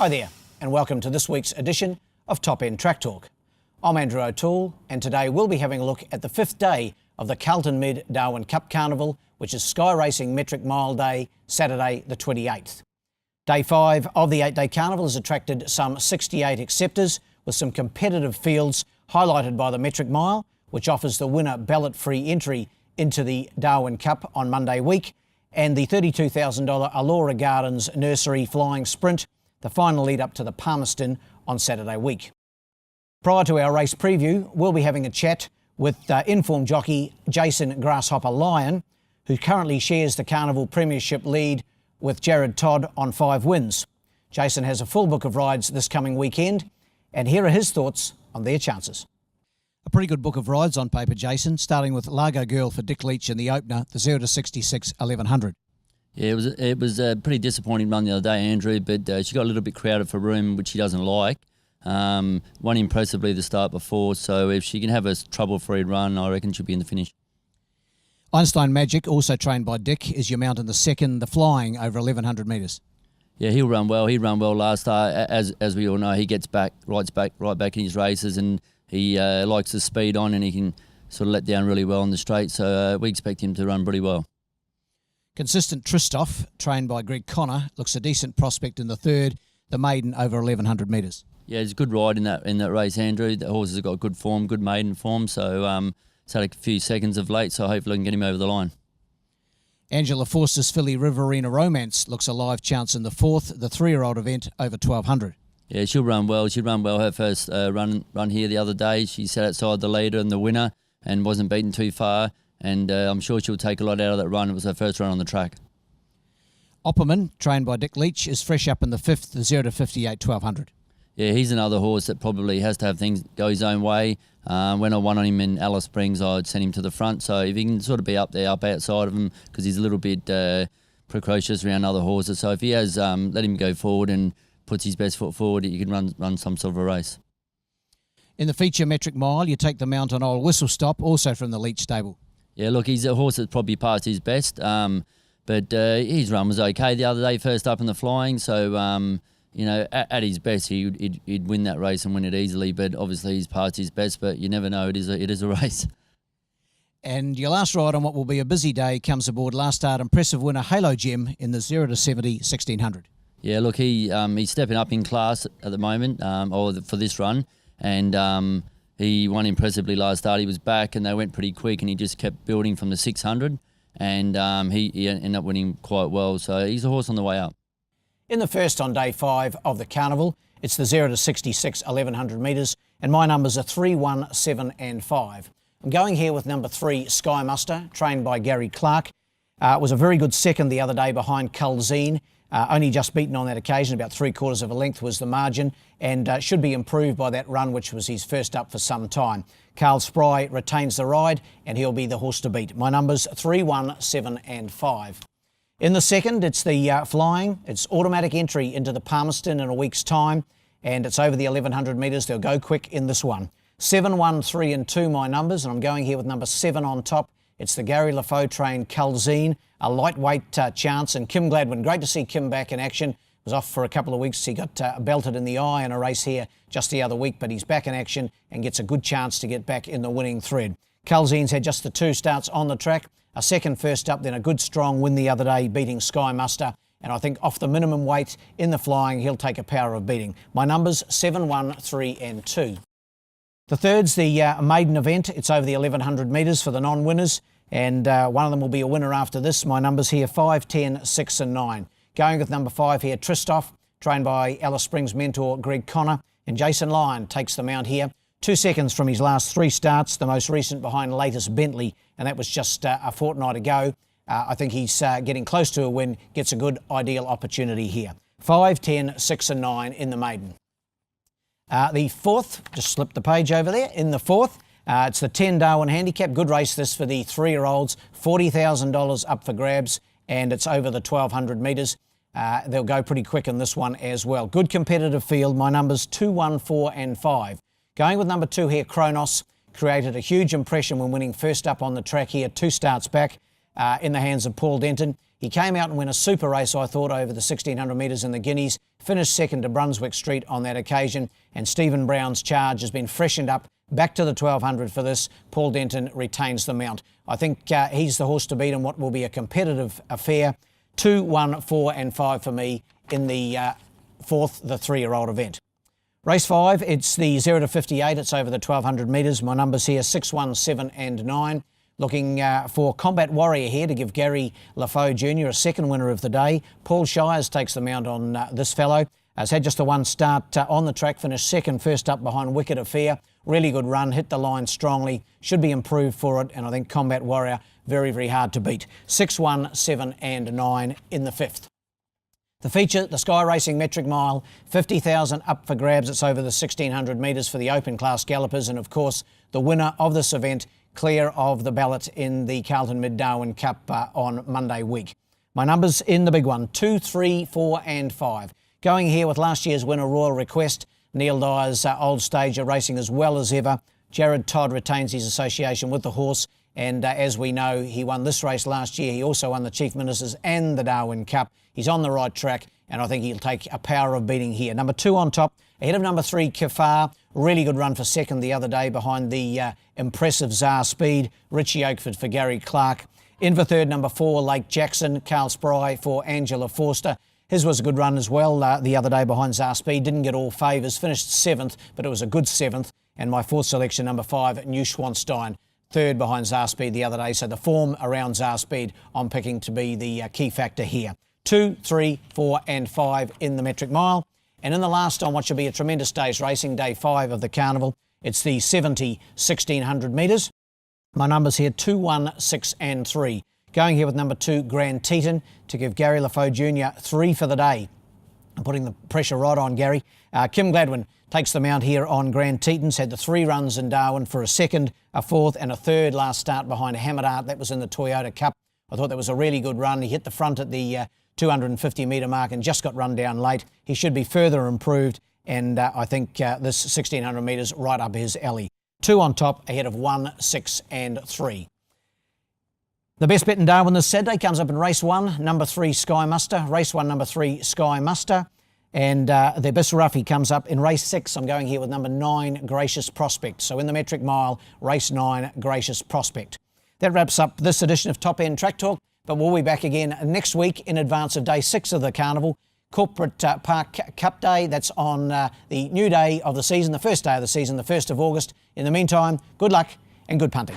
Hi there, and welcome to this week's edition of Top End Track Talk. I'm Andrew O'Toole, and today we'll be having a look at the fifth day of the Carlton Mid Darwin Cup Carnival, which is Sky Racing Metric Mile Day, Saturday the 28th. Day 5 of the 8-day carnival has attracted some 68 acceptors, with some competitive fields highlighted by the Metric Mile, which offers the winner ballot-free entry into the Darwin Cup on Monday week, and the $32,000 Alora Gardens Nursery Flying Sprint, the final lead up to the Palmerston on Saturday week. Prior to our race preview, we'll be having a chat with informed jockey Jason Grasshopper Lyon, who currently shares the Carnival Premiership lead with Jared Todd on 5 wins. Jason has a full book of rides this coming weekend, and here are his thoughts on their chances. A pretty good book of rides on paper, Jason, starting with Largo Girl for Dick Leach in the opener, the 0 to 66 1100. Yeah, it was a pretty disappointing run the other day, Andrew, but she got a little bit crowded for room, which she doesn't like. Won impressively the start before, so if she can have a trouble-free run, I reckon she'll be in the finish. Einstein Magic, also trained by Dick, is your mount in the second, the Flying, over 1100 metres. Yeah, he'll run well. He ran well last start. As we all know, he gets right back in his races, and he likes the speed on, and he can sort of let down really well on the straight, so we expect him to run pretty well. Consistent Tristoff, trained by Greg Connor, looks a decent prospect in the third, the maiden over 1100 metres. Yeah, it's a good ride in that race, Andrew. The horse has got good form, good maiden form, so it's had a few seconds of late, so hopefully I can get him over the line. Angela Forster's filly Riverina Romance looks a live chance in the fourth, the 3-year-old event over 1200. Yeah, she'll run well. She'll run well. Her first run here the other day, she sat outside the leader and the winner and wasn't beaten too far. And I'm sure she'll take a lot out of that run. It was her first run on the track. Opperman, trained by Dick Leach, is fresh up in the fifth, the 0 to 58 1200. Yeah, he's another horse that probably has to have things go his own way. When I won on him in Alice Springs, I'd send him to the front. So if he can sort of be up outside of him, because he's a little bit precocious around other horses. So if he has, let him go forward and puts his best foot forward, you can run some sort of a race. In the feature Metric Mile, you take the mount on Old Whistle Stop, also from the Leach stable. Yeah, look, he's a horse that's probably past his best, but his run was okay the other day, first up in the Flying. So, at his best, he'd win that race and win it easily. But obviously, he's past his best. But you never know; it is a race. And your last ride on what will be a busy day comes aboard last start impressive winner Halo Gem in the 0 to 70 1600. Yeah, look, he's stepping up in class at the moment, for this run, and he won impressively last start. He was back and they went pretty quick, and he just kept building from the 600, and he ended up winning quite well. So he's a horse on the way up. In the first on day 5 of the carnival, it's the 0 to 66 1100 metres, and my numbers are 3, 1, 7 and 5. I'm going here with number 3, Sky Muster, trained by Gary Clark. It was a very good second the other day behind Culzine. Only just beaten on that occasion, about 3/4 of a length was the margin, and should be improved by that run, which was his first up for some time. Carl Spry retains the ride, and he'll be the horse to beat. My numbers 3, 1, 7 and 5. In the second, it's the Flying. It's automatic entry into the Palmerston in a week's time, and it's over the 1100 metres. They'll go quick in this one. 7, 1, 3 and 2, my numbers, and I'm going here with number 7 on top. It's the Gary Lafoe trained Culzine, a lightweight chance, and Kim Gladwin. Great to see Kim back in action. Was off for a couple of weeks. He got belted in the eye in a race here just the other week, but he's back in action and gets a good chance to get back in the winning thread. Culzine's had just the 2 starts on the track, a second first up, then a good strong win the other day, beating Sky Muster. And I think off the minimum weight in the Flying, he'll take a power of beating. My numbers 7, 1, 3 and 2. The third's the maiden event. It's over the 1100 metres for the non-winners, and one of them will be a winner after this. My numbers here 5, 10, 6 and 9. Going with number 5 here, Tristoff, trained by Alice Springs mentor Greg Connor, and Jason Lyon takes the mount here. 2 seconds from his last 3 starts, the most recent behind latest Bentley, and that was just a fortnight ago. I think he's getting close to a win, gets a good ideal opportunity here. 5, 10, 6 and 9 in the maiden. The fourth, just slip the page over there, in the fourth, it's the 10 Darwin Handicap. Good race this for the 3-year-olds, $40,000 up for grabs, and it's over the 1200 metres. They'll go pretty quick in this one as well. Good competitive field. My numbers 2, 1, 4 and 5. Going with number 2 here, Kronos, created a huge impression when winning first up on the track here, 2 starts back in the hands of Paul Denton. He came out and won a super race, I thought, over the 1600 metres in the Guineas. Finished second to Brunswick Street on that occasion. And Stephen Brown's charge has been freshened up back to the 1200 for this. Paul Denton retains the mount. I think he's the horse to beat in what will be a competitive affair. 2, 1, 4 and 5 for me in the fourth, the 3-year-old event. Race 5, it's the 0 to 58. It's over the 1200 metres. My numbers here, 6, 1, 7 and 9. Looking for Combat Warrior here to give Gary Lafoe Jr. a second winner of the day. Paul Shires takes the mount on this fellow. Has had just the one start on the track, finished second, first up behind Wicked Affair. Really good run, hit the line strongly, should be improved for it, and I think Combat Warrior very, very hard to beat. 6, 1, 7 and 9 in the fifth. The feature, the Sky Racing Metric Mile, 50,000 up for grabs. It's over the 1600 metres for the open class gallopers, and of course the winner of this event clear of the ballot in the Carlton Mid-Darwin Cup on Monday week. My numbers in the big one, 2, 3, 4 and 5. Going here with last year's winner, Royal Request. Neil Dyer's old stager racing as well as ever. Jared Todd retains his association with the horse, and as we know, he won this race last year. He also won the Chief Minister's and the Darwin Cup. He's on the right track, and I think he'll take a power of beating here. Number 2 on top, ahead of number 3, Kafar. Really good run for second the other day behind the impressive Czar Speed. Richie Oakford for Gary Clark. In for third, number 4, Lake Jackson. Carl Spry for Angela Forster. His was a good run as well the other day behind Czar Speed. Didn't get all favours. Finished 7th, but it was a good 7th. And my fourth selection, number 5, New Schwanstein. Third behind Czar Speed the other day. So the form around Czar Speed I'm picking to be the key factor here. 2, 3, 4 and 5 in the metric mile. And in the last on what should be a tremendous day's racing, day 5 of the carnival, it's the 70 1600 metres. My numbers here, 2, 1, 6 and 3. Going here with number 2, Grand Teton, to give Gary Lafoe Jr. 3 for the day. I'm putting the pressure right on Gary. Kim Gladwin takes the mount here on Grand Teton's. Had the 3 runs in Darwin for a second, a fourth and a third last start behind Hammered Art. That was in the Toyota Cup. I thought that was a really good run. He hit the front at the 250 metre mark and just got run down late. He should be further improved, and I think this 1600 metres right up his alley. 2 on top, ahead of 1, 6 and 3. The best bet in Darwin this Saturday comes up in race 1, number 3, Sky Muster. Race 1, number 3, Sky Muster. And the Bissaraffi comes up in race 6. I'm going here with number 9, Gracious Prospect. So in the metric mile, race 9, Gracious Prospect. That wraps up this edition of Top End Track Talk. But we'll be back again next week in advance of day 6 of the carnival. Corporate Park Cup Day. That's on the new day of the season, the first day of the season, the 1st of August. In the meantime, good luck and good punting.